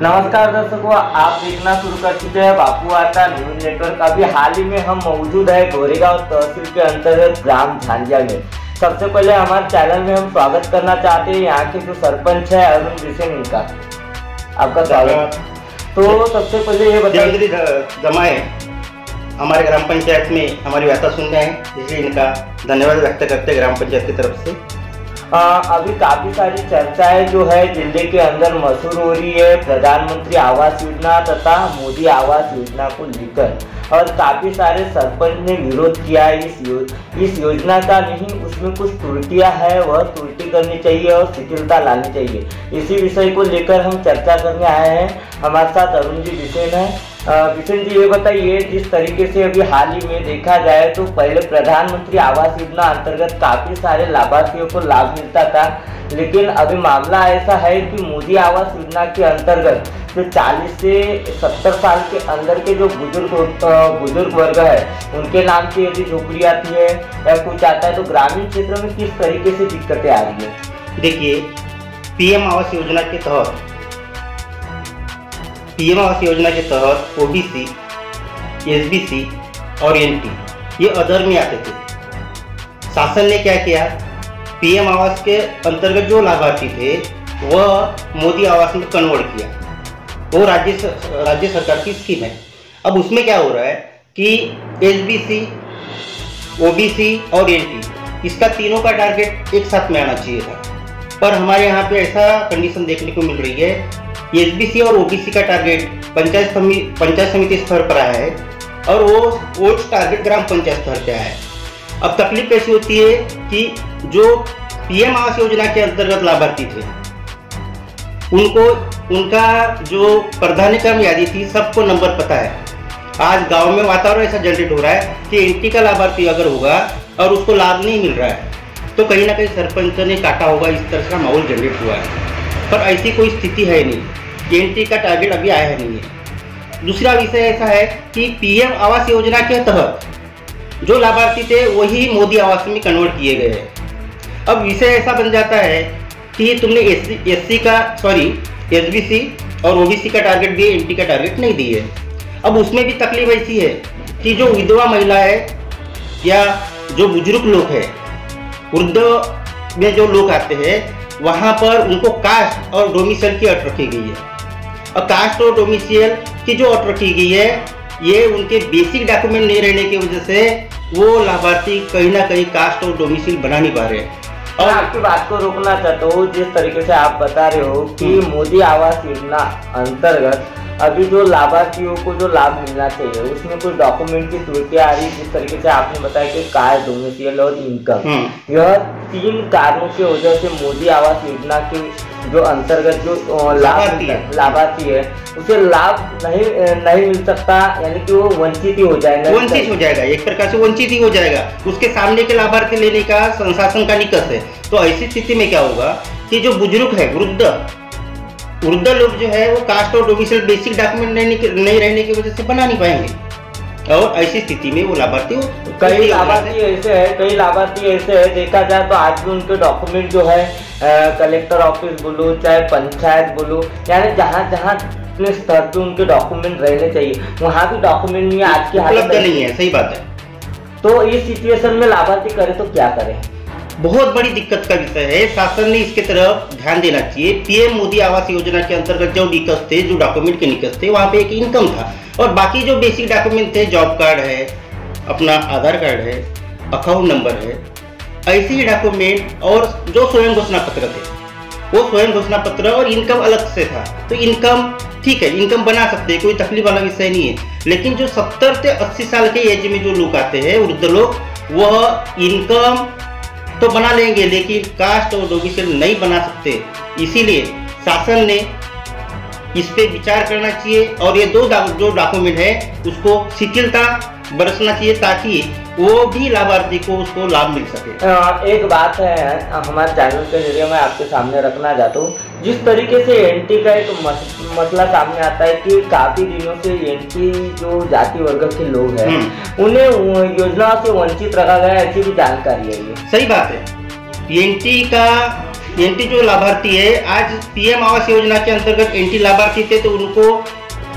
नमस्कार दर्शकों, आप देखना शुरू कर चुके हैं बापू वार्ता न्यूज नेटवर्क। अभी हाल ही में हम मौजूद है गोरेगांव तहसील के अंतर्गत ग्राम झांझिया में। सबसे पहले हमारे चैनल में हम स्वागत करना चाहते हैं यहाँ के जो सरपंच है अरुण बिसेन, इनका आपका स्वागत। तो सबसे पहले ये बताइए, जमाए हमारे ग्राम पंचायत में हमारी वार्ता सुन रहे हैं, इसलिए इनका धन्यवाद व्यक्त करते हैं ग्राम पंचायत की तरफ से। अभी काफी सारी चर्चाएं जो है जिले के अंदर मशहूर हो रही है प्रधानमंत्री आवास योजना तथा मोदी आवास योजना को लेकर, और काफी सारे सरपंच ने विरोध किया है इस योजना का। नहीं, उसमें कुछ त्रुटियां है, वह त्रुटि करनी चाहिए और शिथिलता लानी चाहिए। इसी विषय को लेकर हम चर्चा करने आए हैं। हमारे साथ अरुण जी बिसेन है। बिसेन जी, ये बताइए, जिस तरीके से अभी हाल ही में देखा जाए तो पहले प्रधानमंत्री आवास योजना अंतर्गत काफी सारे लाभार्थियों को लाभ मिलता था, लेकिन अभी मामला ऐसा है कि मोदी आवास योजना के अंतर्गत जो 40 से 70 साल के अंदर के जो बुजुर्ग वर्ग है, उनके नाम से यदि झोपड़ी आती है या कुछ आता है, तो ग्रामीण क्षेत्रों में किस तरीके से दिक्कतें आ रही है? देखिए, पीएम आवास योजना के तहत ओबीसी, एसबीसी और एनटी ये अदर में आते थे। शासन ने क्या किया, पीएम आवास के अंतर्गत जो लाभार्थी थे वह मोदी आवास में कन्वर्ट किया। वो राज्य सरकार की स्कीम है। अब उसमें क्या हो रहा है कि एसबीसी, ओबीसी और एनटी, इसका तीनों का टारगेट एक साथ में आना चाहिए था, पर हमारे यहाँ पे ऐसा कंडीशन देखने को मिल रही है। एसबीसी और ओबीसी का टारगेट पंचायत समिति स्तर पर आया है और वो टारगेट ग्राम पंचायत स्तर पे आया है। अब तकलीफ ऐसी होती है कि जो पीएम आवास योजना के अंतर्गत लाभार्थी थे उनका जो प्राधान्यक्रम यादी थी, सबको नंबर पता है। आज गांव में वातावरण ऐसा जनरेट हो रहा है कि एनटी का लाभार्थी अगर होगा और उसको लाभ नहीं मिल रहा है तो कहीं ना कहीं सरपंच ने काटा होगा, इस तरह का माहौल जनरेट हुआ है। पर ऐसी कोई स्थिति है नहीं, एनटी का टारगेट अभी आया नहीं है। दूसरा विषय ऐसा है कि पीएम आवास योजना के तहत जो लाभार्थी थे वही मोदी आवास में कन्वर्ट किए गए हैं। अब विषय ऐसा बन जाता है कि तुमने एसबीसी और ओबीसी का टारगेट दिए, एनटी का टारगेट नहीं दिए। अब उसमें भी तकलीफ ऐसी है कि जो विधवा महिला है या जो बुजुर्ग लोग हैं, वृद्ध में जो लोग आते हैं, वहाँ पर उनको कास्ट और डोमिसाइल की अट रखी गई है। और कास्ट और डोमिसाइल की जो अट रखी गई है, ये उनके बेसिक डॉक्यूमेंट नहीं रहने की वजह से वो लाभार्थी कहीं ना कहीं कास्ट और डोमिसाइल बना नहीं पा रहे हैं। और आपकी बात को रोकना चाहता हूँ, जिस तरीके से आप बता रहे हो कि मोदी आवास योजना अंतर्गत अभी जो लाभार्थियों को जो लाभ मिलना चाहिए उसमें कुछ डॉक्यूमेंट की त्रुटियां आ रही है। जिस तरीके से आपने बताया कि कास्ट, डोमिसाइल और इनकम, यह 3 कारणों की वजह से मोदी आवास योजना के जो अंतर्गत जो लाभार्थी है उसे लाभ नहीं मिल सकता, यानी कि वो वंचित ही हो जाएगा, एक प्रकार से वंचित ही हो जाएगा। उसके सामने के लाभार्थी लेने का संशासन का निकष है। तो ऐसी स्थिति में क्या होगा कि जो बुजुर्ग है, वृद्ध लोग जो है, वो कास्ट और डोमिसाइल बेसिक डॉक्यूमेंट नहीं रहने की वजह से बना नहीं पाएंगे, और ऐसी स्थिति में वो लाभार्थी कई लाभार्थी ऐसे है देखा जाए तो आज भी उनके डॉक्यूमेंट जो है कलेक्टर ऑफिस बोलो चाहे पंचायत बोलो, यानी जहाँ अपने स्तर पे उनके डॉक्यूमेंट रहने चाहिए वहाँ भी डॉक्यूमेंट नहीं, आज की हालत नहीं है। सही बात है। तो इस सिचुएशन में लाभार्थी करे तो क्या करे? बहुत बड़ी दिक्कत का विषय है। शासन ने इसके तरफ ध्यान देना चाहिए। पीएम मोदी आवास योजना के अंतर्गत जो निकष थे, जो डॉक्यूमेंट के निकष थे, वहाँ पे एक इनकम था और बाकी जो बेसिक डॉक्यूमेंट थे, जॉब कार्ड है, अपना आधार कार्ड है, अकाउंट नंबर है, ऐसे ही डॉक्यूमेंट, और जो स्वयं घोषणा पत्र थे, वो स्वयं घोषणा पत्र और इनकम अलग से था। तो इनकम ठीक है, इनकम बना सकते हैं, कोई तकलीफ वाला विषय नहीं है। लेकिन जो 70 से 80 साल के एज में जो लोग आते हैं, वृद्ध लोग, वह इनकम तो बना लेंगे लेकिन कास्ट और डोमिसाइल नहीं बना सकते। इसीलिए शासन ने इस पे विचार करना चाहिए और ये जो डॉक्यूमेंट है उसको शिथिलता बरसना चाहिए ताकि वो भी लाभार्थी को उसको लाभ मिल सके। एक बात है हमारे चैनल के जरिए मैं आपके सामने रखना चाहता हूँ, जिस तरीके से एनटी का एक मसला सामने आता है कि काफी दिनों से एनटी जो जाति वर्ग के लोग हैं उन्हें योजना से वंचित रखा गया, ऐसी भी जानकारी है। ये सही बात है। एनटी का एनटी जो लाभार्थी है, आज पीएम आवास योजना के अंतर्गत एनटी लाभार्थी थे तो उनको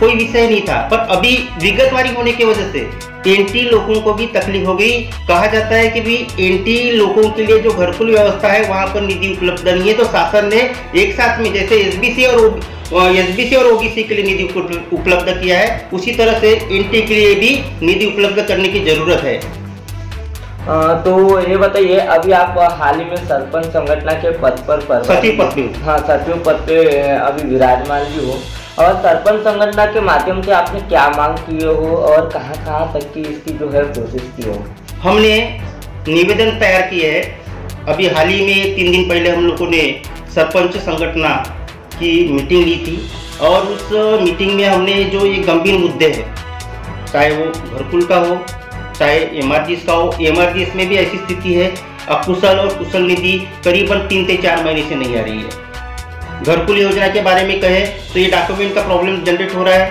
कोई विषय नहीं था, पर अभी विगतवारी होने की वजह से एनटी लोगों को भी तकलीफ हो गई। कहा जाता है कि भी एनटी लोगों के लिए जो घरकुल व्यवस्था है वहां पर निधि उपलब्ध नहीं है, तो शासन ने एक साथ में जैसे एसबीसी और ओबीसी के लिए निधि उपलब्ध किया है, उसी तरह से एनटी के लिए भी निधि उपलब्ध करने की जरूरत है। तो ये बताइए, अभी आप हाल ही में सरपंच संगठन के पद पर सचिव पद पे, हाँ सचिव पद पे अभी विराजमान भी हो, और सरपंच संगठन के माध्यम से आपने क्या मांग किए हो और कहाँ तक की इसकी जो है प्रोसेस की हो? हमने निवेदन तैयार किए है। अभी हाल ही में 3 दिन पहले हम लोगों ने सरपंच संगठन की मीटिंग ली थी, और उस मीटिंग में हमने जो ये गंभीर मुद्दे हैं, चाहे वो घरकुल का हो, चाहे एमआरजीएस का हो, एमआरजीएस में भी ऐसी स्थिति है, अकुशल और कुशल निधि करीबन 3 से 4 महीने से नहीं आ रही है। घरकुल योजना के बारे में कहें तो ये डॉक्यूमेंट का प्रॉब्लम जनरेट हो रहा है।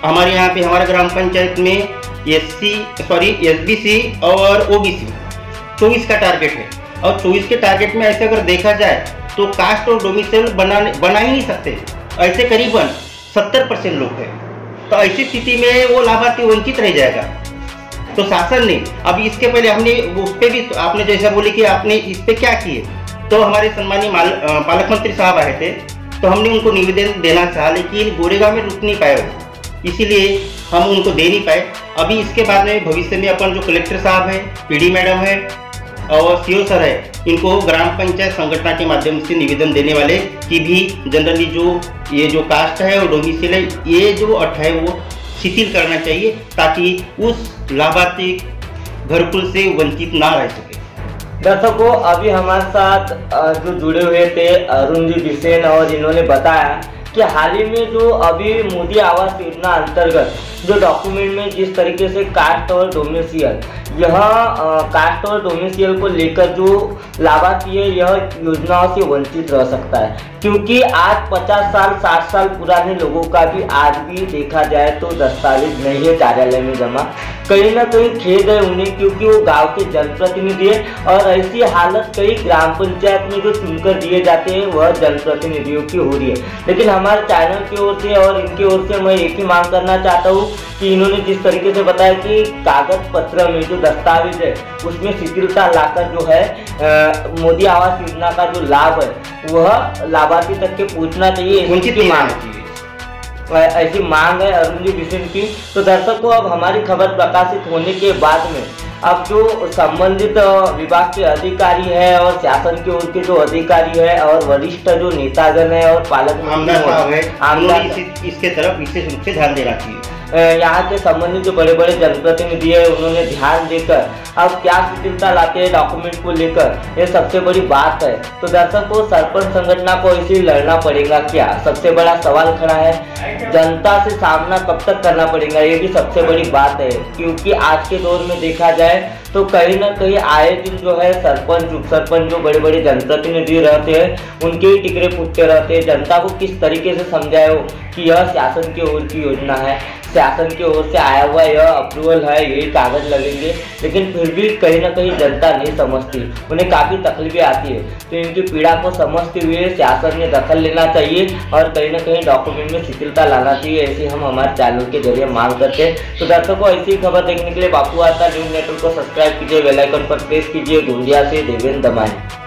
हमारे यहाँ पे हमारे ग्राम पंचायत में एसबीसी और ओबीसी 24 का टारगेट है, और 24 के टारगेट में ऐसे अगर देखा जाए तो कास्ट और डोमिसाइल बना ही नहीं सकते, ऐसे करीबन 70% लोग हैं। तो ऐसी स्थिति में वो लाभार्थी वंचित रह जाएगा। तो शासन ने अभी इसके पहले हमने उस पर भी, आपने जैसा बोले कि आपने इस पर क्या किए, तो हमारे सम्मानीय पालक मंत्री साहब आए थे, तो हमने उनको निवेदन देना चाहा, लेकिन गोरेगांव में रुक नहीं पाए, इसीलिए हम उनको दे नहीं पाए। अभी इसके बाद में भविष्य में अपन जो कलेक्टर साहब है, पीडी मैडम है और सीओ सर है, इनको ग्राम पंचायत संगठन के माध्यम से निवेदन देने वाले कि भी जनरली ये जो कास्ट है और डोमिसाइल है, ये जो अट है वो शिथिल करना चाहिए, ताकि उस लाभार्थी घरकुल से वंचित ना रह सके। दर्शकों, अभी हमारे साथ जो जुड़े हुए थे अरुण जी बिसेन, और इन्होंने बताया कि हाल ही में जो अभी मोदी आवास योजना अंतर्गत जो डॉक्यूमेंट में जिस तरीके से कास्ट और डोमिसाइल, यह कास्ट और डोमिसाइल को लेकर जो लाभार्थी है यह योजनाओं से वंचित रह सकता है, क्योंकि आज 50 साल 60 साल पुराने लोगों का भी आज भी देखा जाए तो दस्तावेज नहीं है कार्यालय में जमा। कहीं ना कहीं खेद है उन्हें, क्योंकि वो गांव के जनप्रतिनिधि है, और ऐसी हालत कई ग्राम पंचायत में जो चुनकर दिए जाते हैं वह जनप्रतिनिधियों की हो रही है। लेकिन हमारे चैनल की ओर से और इनकी ओर से मैं एक ही मांग करना चाहता हूँ कि इन्होंने जिस तरीके से बताया कि कागज पत्र में जो दस्तावेज है उसमें शिथिलता लाकर जो है मोदी आवास योजना का जो लाभ है वह लाभार्थी तक के पहुंचना चाहिए, उनकी मांग चाहिए, ऐसी मांग है अरुण जी बिसेन की। तो दर्शकों, अब हमारी खबर प्रकाशित होने के बाद में अब जो संबंधित विभाग के अधिकारी है और शासन की ओर के जो अधिकारी है और वरिष्ठ जो नेतागण है और पालक इसके तरफ विशेष रूप से ध्यान देना चाहिए। यहाँ के संबंधित जो बड़े बड़े जनप्रतिनिधि है उन्होंने ध्यान देकर अब क्या शिथिलता लाते हैं डॉक्यूमेंट को लेकर, ये सबसे बड़ी बात है। तो दर्शकों, सरपंच संगठन को इसे लड़ना पड़ेगा क्या, सबसे बड़ा सवाल खड़ा है। जनता से सामना कब तक करना पड़ेगा, ये भी सबसे बड़ी बात है, क्योंकि आज के दौर में देखा जाए तो कहीं ना कहीं आए दिन जो है सरपंच उप सरपंच जो बड़े बड़े जनप्रतिनिधि रहते हैं उनके ही टिकरे फूटते रहते हैं। जनता को किस तरीके से समझाए हो कि यह शासन की ओर की योजना है, शासन की ओर से आया हुआ यह अप्रूवल है, यही कागज लगेंगे, लेकिन फिर भी कहीं ना कहीं जनता नहीं समझती, उन्हें काफ़ी तकलीफें आती है। तो इनकी पीड़ा को समझते हुए शासन ने दखल लेना चाहिए और कहीं ना कहीं डॉक्यूमेंट में शिथिलता लाना चाहिए, ऐसी हम हमारे चैनल के जरिए मांग करते हैं। तो दर्शकों, ऐसी खबर देखने के लिए बापू वार्ता न्यूज़ नेटवर्क को सब्सक्राइब कीजिए, बेल आइकन पर प्रेस कीजिए। गोंदिया से देवेंद्र दमानी।